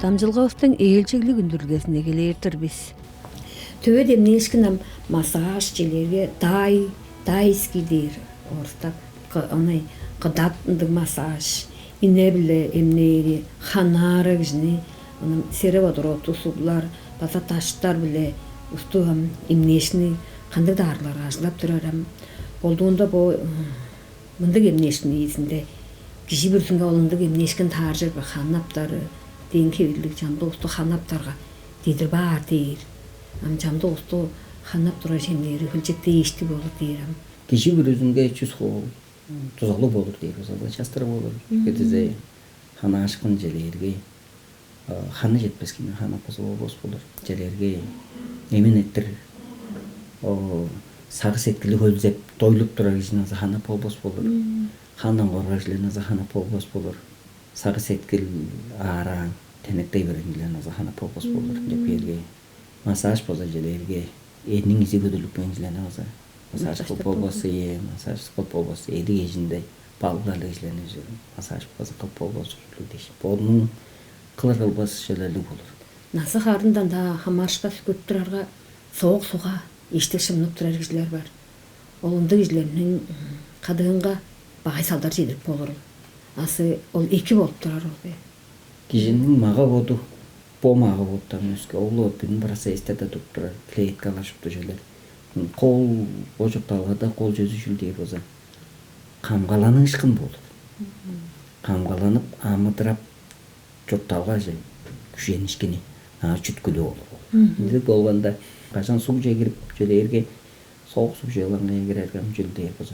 Дамжылғабыздың ээлчиглик үндүрүлгесине келээртирбиз. Төбөт эмнешкинам массаж желерге тайский дейр. Орста онай кыдаттык массаж, ине биле эмнери, ханары гижни, онун сероводород усуглар, баса таштар биле устугам эмнешни кандай дарылар ажылап турарам. Олдуунда бу мындык эмнешни изинде киши бүрсүнгө олундук эмнешкин тааржыр ханаптары денки бирлик жамды усту ханаптарга дейдир баар дейр. Ам жамды усту ханап турар жемери хылжыкты ишти болур дейрам. Киши бүрүзүнгө чусу тузалуу болур дейр, частыр болур. Кетизе хана ашкын желерге ханы жетпескене хана болбос болур. Желерге эменеттир сагы сеткили көлзеп тойлуп турар кишинин хана болбос болур. Хандан коргар кишилерин хана болбос болур. Сагы сеткил аараң тенектей берген кишилерин хана болбос болур. Жеперге массаж болса желерге энин изи көдүлүп кишилерин массаж кылып болбосо массаж кылып болбосо эди кежинде балдарлы кишилерин массаж кылып болбосо дейт. Болнун кылыр кылбас желерлик болур. Насых арындан да хамашка сүкөт турарга соок суга иштек шымнып турар кишилер бар. Олунду кишилеринин кадыгынга багай салдар жедирип болур. Асы ол эки болуп турар ол. Кишинин мага боду мага бодтан өскө олу өпүнүн бараса эстете туруп турар. Клеткалар шупту желер. Кол ожокталганда кол жүзүшүл дейт болсо камгаланышкын болур. Камгаланып амыдырап жокталга же күшенишкини чүткүлүү болур. Мындай болгондо качан суу кирип желерге соок суу желанга кирерге мүчүл дейт болсо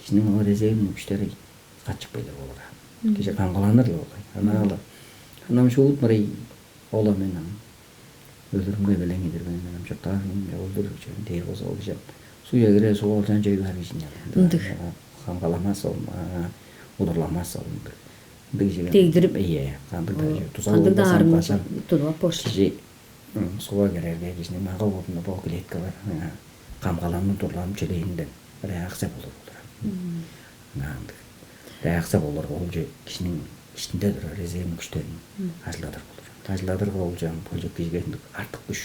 кишинин резервный күчтери качпайдыр болур. Киши камгаланыр болур. Анан шуут мырый ола менен өлүрүмгө белең идирген менен жоктагын өлдүрүп дейт болсо ол киши сууга кире суу алжан жөй бар киши. Камгаламас ол, удурламас ол. Тегдирип кандык арын тулуп бош. Киши сууга кирерге кишинин мага бодунда бул клетка бар. Камгаланып турланып желейинде реакция болуп турат. Реакция болор ол же кишинин ичинде турар резервный күчтөрүн ажыладыр болур. Ажыладыр ол жан бөлөк кишиге артык күч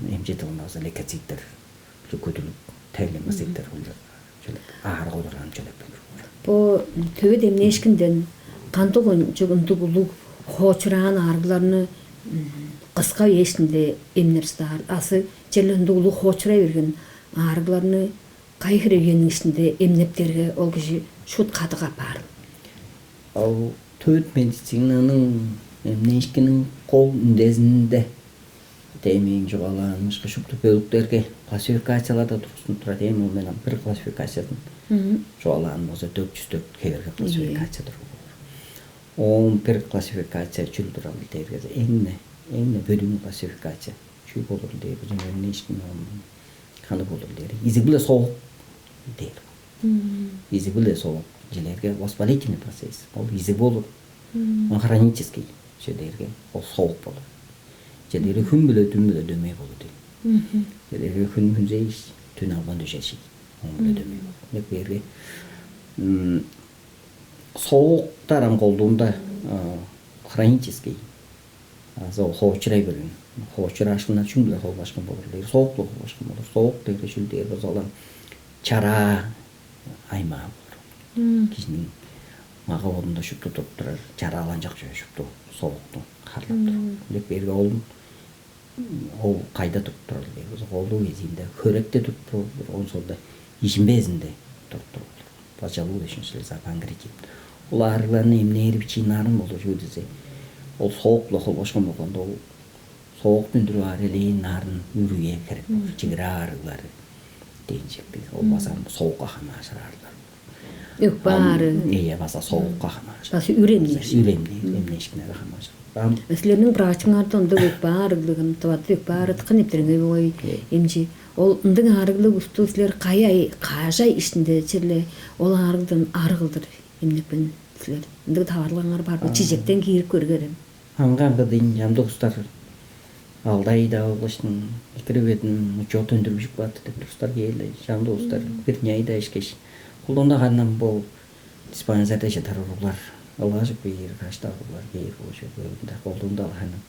эмчет болмаса лейкоциттер көтүлүп тайлемасеттер аар кодурган желеп. Бу төбөт эмнешкинден кандык жогундук улуг хоочураган аргыларны кыска эшинде эмнерстар асы жерлөндүк улуг хоочурай берген аргыларны кайхырегенин ичинде эмнептерге ол киши шут кадыга бар. Ал төбөт медицинанын эмнешкинин кол үндезинде темин жогаланыш шупту бөлүктерге классификацияларда турат. Эми ол менен бир классификациядан жогалган болсо 404 кеберге классификация турат. 11 классификация чүл турат дейт. Эң бөлүнгөн классификация чүл болур дейт. Эмнешкинин каны болур дейт. Изи биле соок дейт. Изи биле соок желерге воспалительный процесс. Ол изи болур. Он хронический желерге ол соок болур. Желери күн биле түн биле дөмөй болур дейт. Желери күн жейиш, түн алган дөшеши. Дөмөй болур. Жеперге сооктар колдуунда хронический хоочурай берген. Хоочурашкына чүн биле холбашкан болур дейт. Сооктук холбашкан болур. Соок дейт чүл дейт болсо чара айма болур. Кишинин мага бодунда шупту туруп турар. Чаралан жак жөө шупту соокту карлап туруп. Жеперге ол кайда туруп турар дейт болсо колдун изинде хөрөктө туруп туруп онсолда ишин безинде туруп туруп. Пачалуу дешинчилер панкреатит. Ол арыларны эмнери чыйнарын болуп жүрдүзе. Ол соок лохол бошкон болгондо ол сооктун түрү арылын нарын үрүгө керек болуп чыгыра арылары дейинчекти. Ол баса соокка хана ашырарлар. Өкпары. Баса соокка хана ашыр. Баса үремни. Эмнешкине хана ашыр. Силердин врачыңарды онда өкпарылыгын табат өкпары кынептирге бой эмчи. Ол ындын арыглы усту силер кажай ичинде черле ол арыгдан арыгылдыр эмнепен силер. Ындык табарларыңар барбы чижектен кийип көргөрөм. Аңганга дейин жамдыкстар алдайда областын киребетин учет өндүрүп бат деп турстар келди. Жамдыкстар бир айда ишкеш. Колдонда гандан бул диспансерде жатар уруулар Алажык бейір, каштағылар бейір ошо бөлімді қолдыңда алғаны.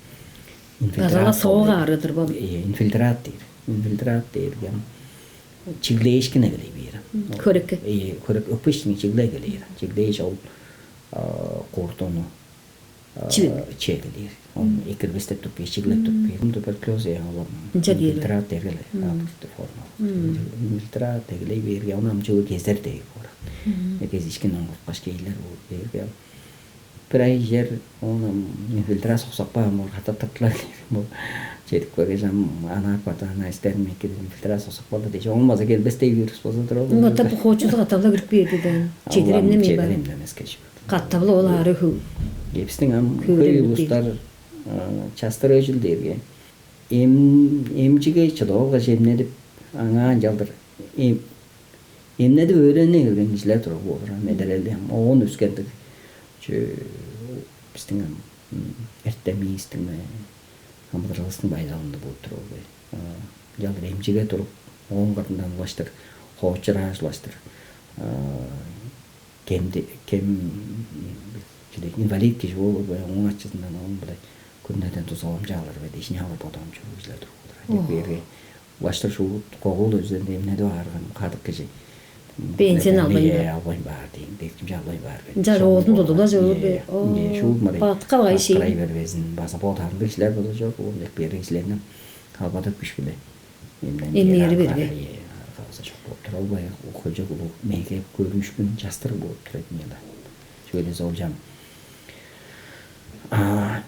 Газала соğuk ağrıdır bu. Infiltrat deyir. Infiltrat deyir. Çigle eşkine geley beyir. Köreke. Körek öpüştüğün çigle geleyir. Çigle eş ol kurtunu çekilir. Onun ekrbeste tutup, çigle tutup. Tuberkuloz ya oğlum. Infiltrat deyir geley. Forma. Infiltrat geley beyir. Onam çoğu gezer deyir. Ekez işkin onun başka yerler beyir. Bir ay yer onun infiltrat soğuk bağımır. Hatta tatlar deyir. Çedik koyacağım ana patana isterim ki infiltrat soğuk bağlı deyir. Olmazsa gel beste virüs bozulur olur. Ama tabi hoçuz katavla girip beyirdi. Çediremle mi var? Çediremle meskeç. Katavla ola arı hu. Gepstin am köy uluslar çastır öjül deyir. Emcige çıdoğla jemnedip ana jaldır. Emnedip öğrenne gelgen kişiler turab olur. Mederelli ham. Oğun üskendik. Bizden ertemi istinme hamdırılsın baydalında bu turab. Jaldır emcige turup oğun katından ulaştır. Hoğçıra ulaştır. Kem invalid kişi olur ve onun açısından onun bile günlerden tuzalam çalır ve deşini alıp adam çoğu izler durulur. Bir yere ulaştır şu koğul özlerinde emnedi vargın kadık kişi. Benzin alayım. Alayım var deyin. Bekçimce alayım var. Jar oğudun dodula jolur be. Şu mara. Batkal ay şey. Batkal vervezin. Basa boğdarlı işler olacak. O bir yere işlerinden kalbadık güç bile. Emniyeri verge. Trabaya okuyacak olup meyke görüş gün jastır bulup türetmeyeli. Şöyle olacağım.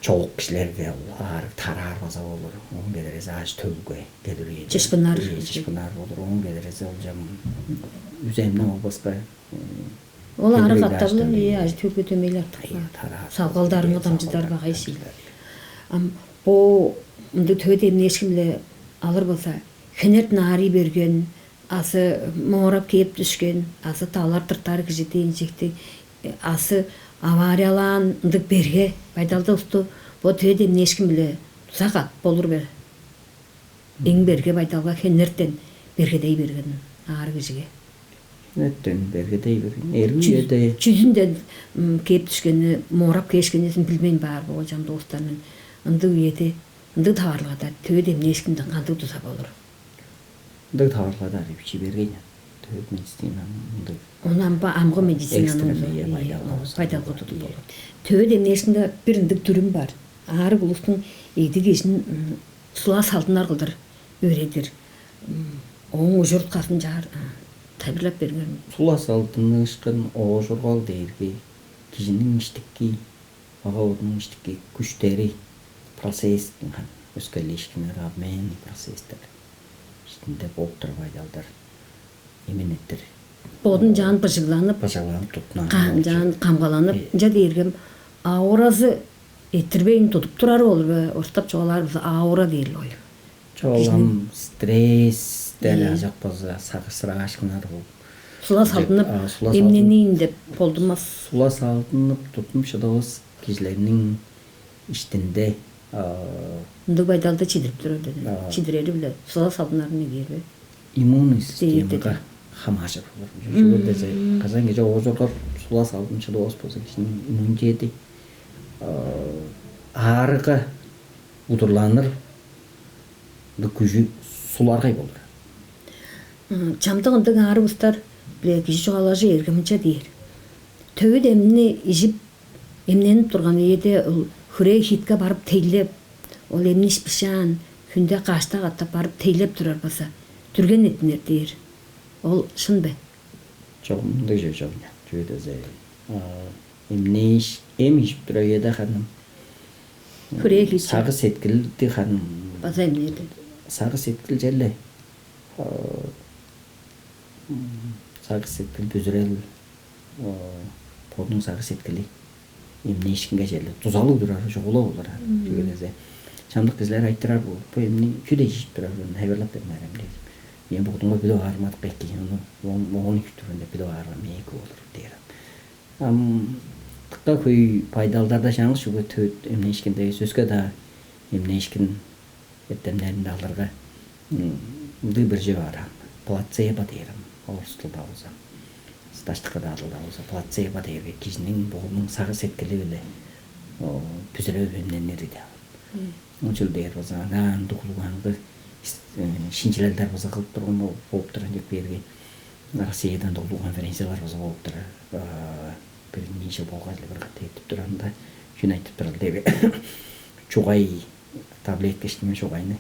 Çoğuk kişilerge olar, tarar baza olur. Onun geliriz ağaç tövgü gelir. Çeşpınar. Çeşpınar olur. Onun geliriz olacağım. Üzerine o başka. Ola arı kattabılı iyi ağaç tövgü tömeyler. Tarar. Savgaldarın adamcılar bağay şey. O töde emni eşkimle alır bolsa. Hınert nari bergen. Ası morap keyip düşken, ası tağlar tırtar kıcı deyinecekti. Ası avariyalandık berge, baydalda ustu, bu tüyede neşkim bile sakat bolur be. En berge baydalga hennerten bergedey bergen, ağır kıcıge. Netten bergedey bergen, ergüye de... Çüzünden keyip düşkeni, morap keşkenesin bilmeyin bağır bu hocam dostlarının. Indı üyede, indı tağırlığa tüyede neşkimden kandık tuzak olur. Dık tağırlığa da bir bergen. Tüyet medisinan, dık. Ondan ba amgı medisinanın faydalı tutup olur. Tüyet emniyesinde bir indik türüm var. Ağrı bulustun eydi geçin sula saldınar kıldır, öğredir. Onun ucurt kasın çağır, tabirlap bergen. Sula saldıны ışkın o jorgal deyir ki, kişinin iştikki, ağavudun iştikki güçleri, prosestin, öskelleşkine rağmen prosesler. İşte boptur baydaldır, emin ettir. Bodun can pıçıklanıp, can kamgalanıp, ja deyirgem, aurası ettirbeyin tutup turar olur ve ortap çoğalar bize aura değil oy. Çoğalam stres derajak bazı sakısıra aşkınar ol. Sula salınıp, emneneyin de boldumaz. Sula salınıp tutmuş adağız kişilerinin iştinde Ndı baydalda çidirip durur dedi. Çidireri bile, sula salınlar ne diyor be? İmmun sistemiga hamaşır olur. Şu böyle kazan gece oğuzorga sula saldım çıdı oğuz bozu kişinin immuniteti ağrıga udurlanır gücü sularga olur. Çamdığında ağrı ustar bile kişi çoğalajı ergemince deyir. Tövü demini ijip emlenip durgan yedi hüre hitke barıp teylep ol emni işpişan hünde kaçta qattap barıp teylep durar basa. Türgen ettinler deyir. Ol şın be. Çoğum da çoğum ya. Şöyle zey. Emni iş, işip durar yedi hanım. Hüre hitke. Sağı setkildi hanım. Basa emniydi. Sağı setkil celle. Sağı setkil büzürel. Podun sağı setkili. Emni işkinge celle. Tuzalı durar, çoğula olur. Şöyle zey. Çamlık kızlar ayttırar bu. Bu emni küde işip durar. Heverlap vermerem deyir. Ben buğduma bir de ağrımadık belki. Onun kütüründe bir de ağrımayı olur deyirim. Tıkka köy paydalılarda şanlı şu tüt emne işkinde sözge da emne işkin ettemlerini alırga dı bir şey var. Placebo deyirim. Oğuz tılda olsam. стаждыкка да алда болсо плацебо деген кишинин боолунун сагы сеткили эле бүзүрө эмнени да. Ошол дээр болсо анаан духулганды шинжилелер болсо кылып турган болуп турат берги. Россиядан долуу конференциялар болсо болуп турат. Бир нече болгон эле бир ката этип турганда шуну айтып турат деби. Чугай таблетка иштеме чугайны.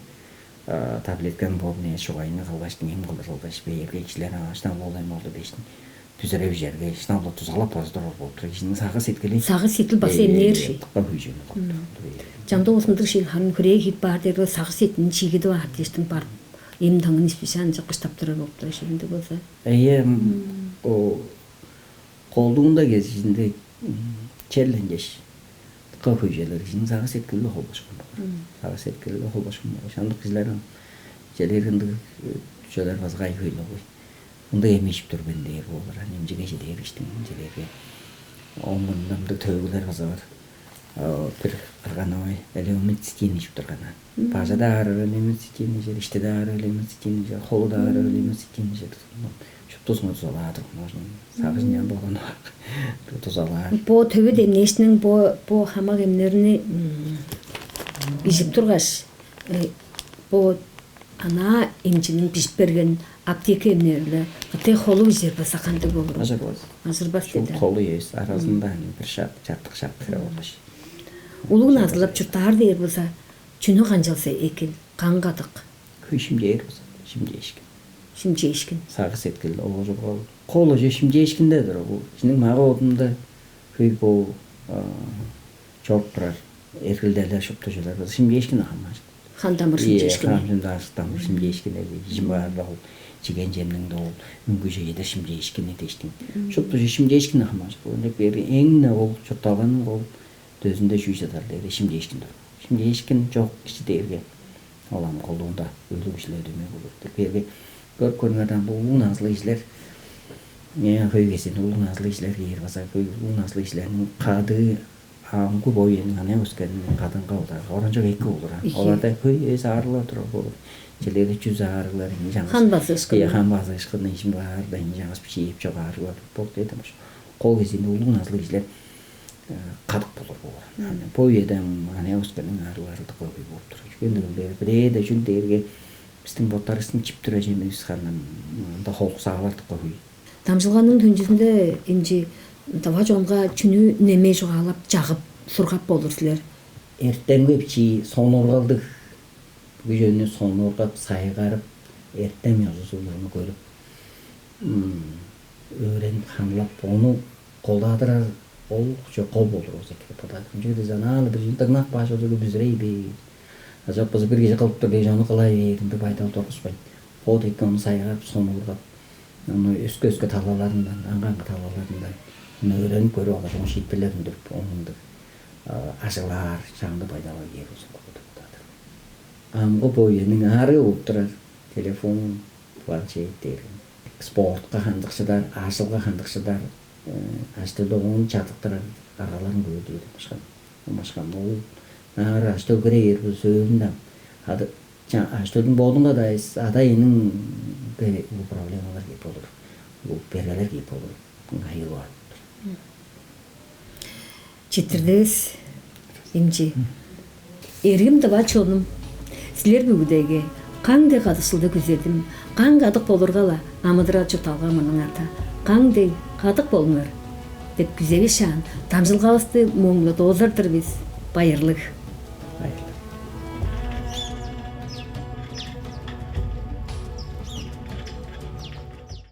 Таблетканы болуп чугайны кылгаштын эм кылдырылгыш берги кишилер ашна болой болду дештин. Түзөрөй жерге шнабла тузалап аздыр болуп тур. Кишинин сагы сеткили. Сагы сетил бас энержи. Кабыжын. Жамда осындыр шил хан хүрээ хит бар дээр сагы сетин чигиди бар дештин бар. Эм таңын испишан жакыштап турар болуп тур шилинде болсо. О колдугунда кезинде челленж кабыжылар кишинин сагы сеткили холбошкон. Сагы сеткили холбошкон. Ошондук кишилердин желеринде түшөлөр базгай көйлөгөй. Мында эмешип турган дээр болор, эмжеге желер иштин желерге. Оңгондамды төөгүлөр базар. Бир арганой элемент стени иштеп турган. Бажада ары элемент стени жер, иштеде ары элемент стени жер, холода ары элемент стени жер. Шуптусун тузалаад можно. Сагыжнян болгон. Тузалаад. Бо төбөд эмнешнин бо хамаг эмнерини бижип тургаш. Бо ана эмчинин бишип берген аптека эмнерлер кытай холу жер баса кандай болор? Азыр бас деди. Холу ес арасында бир чаттык болбош. Улуун азылап чуртаар дээр болсо чүнү канжалса экин, кангадык. Шимжер болсо, шимжешкин. Шимжешкин. Сагы сеткил ожого. Колу же шимжешкиндедир бул. Кишинин магоодунда күйбө чоптурар, эркилдерлер шуптужулар болсо шимжешкин хамаш. Хандамыр шимжешкин. Хандамыр шимжешкин жимбаарлар чиген жемнин дол мүнгүжөйдө шимжешкин дештин. Шуптужу шимжешкин хамаш. Бул бери эң ол чоталган ол өзүндө жүйжадар деп шимжешкин. Шимжешкин жок кишидерге алам колдугунда өлүк ишлер деме болот. Берги көркөнгөрдөн бул назлы ишлер көйгесин назлы ишлер кийер баса назлы ишлердин кады аңгу боюнун ана өскөнүн кадын калдар оранжок эки болор. Аларда көйөс арылар туруп болот. Желери жүз арылар жаңы. Хан басышкы. Хан басышкы ишин бар да жаңы пичип чогарлар болот дедим. Кол кезинде улуу назлы ишлер кадык болор. Боюдан ана өскөнүн арылары да көбөй болуп турат. Күндүлөр бирээде жүндерге биздин боттарыбыздын чиптүрө жемебиз кандан да холк сагаларды көбөй. Тамжылганын түнжүсүндө эмжи таба жонга чүнү неме жугалап жагып сургап болор силер. Эртеңге бичи сонургалдык. Бүгүнү сонургап сайгарып эртең жазуусун көрүп өрөнүп хамлап ону колдадырар ол жок кол болор экен подат. Жүдө жаналы бир жынтыгнак башыгы бүзрейби. Ажап быз бир кеше кылып турду жаны кылай деп айтып отурушпайт. Под экен сайгарып сонургап аны өскө талаларынан аңган талаларынан өрөнүп көрүп алат. Ошо шипелерин деп оңундук ажылар жаңды пайдалуу керүүсүн көрүп. Амгы боюнун ары болуп турат. Телефон, планшеттер, спортка кандыкчыдар, ажылга кандыкчыдар, аштылдыгын чатыктырар араларын көрдү башка. Башка бул ары аштыл керек сөзүндө ады аштылдын болдунга да адайынын бул проблемалар кеп болор. Бул бергелер кеп болор. Айылар. Читирдес эмчи эргим таба чонум силер бүгүдөгө кандай кадышылды күзөдүм, кандай кадык болургала амыдыра чурталга мунун ата кандай кадык болуңар деп күзөбү шаан тамжылгабызды моңлот озардыр биз байырлык.